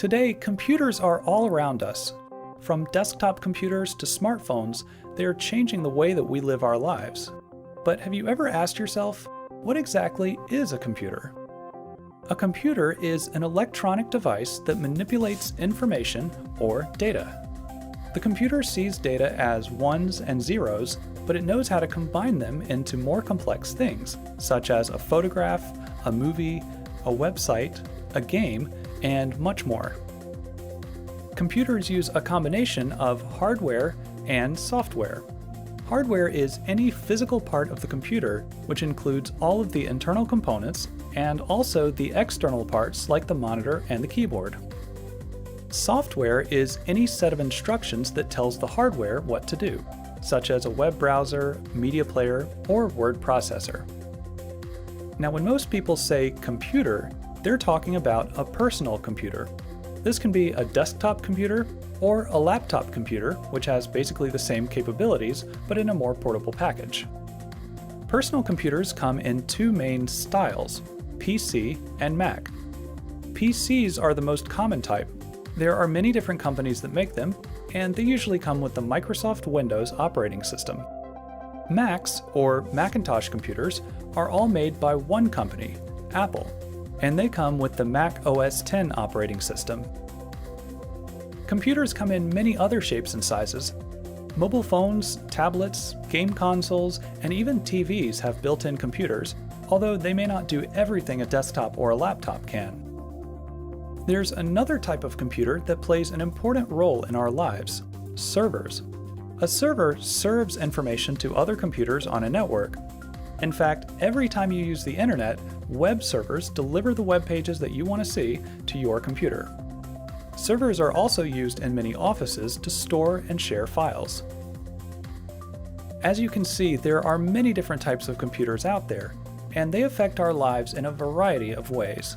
Today, computers are all around us. From desktop computers to smartphones, they are changing the way that we live our lives. But have you ever asked yourself, what exactly is a computer? A computer is an electronic device that manipulates information or data. The computer sees data as ones and zeros, but it knows how to combine them into more complex things, such as a photograph, a movie, a website, a game, and much more. Computers use a combination of hardware and software. Hardware is any physical part of the computer, which includes all of the internal components and also the external parts like the monitor and the keyboard. Software is any set of instructions that tells the hardware what to do, such as a web browser, media player, or word processor. Now, when most people say computer, they're talking about a personal computer. This can be a desktop computer or a laptop computer, which has basically the same capabilities, but in a more portable package. Personal computers come in two main styles, PC and Mac. PCs are the most common type. There are many different companies that make them, and they usually come with the Microsoft Windows operating system. Macs, or Macintosh computers, are all made by one company, Apple, and they come with the Mac OS X operating system. Computers come in many other shapes and sizes. Mobile phones, tablets, game consoles, and even TVs have built-in computers, although they may not do everything a desktop or a laptop can. There's another type of computer that plays an important role in our lives: servers. A server serves information to other computers on a network. In fact, every time you use the internet, web servers deliver the web pages that you want to see to your computer. Servers are also used in many offices to store and share files. As you can see, there are many different types of computers out there, and they affect our lives in a variety of ways.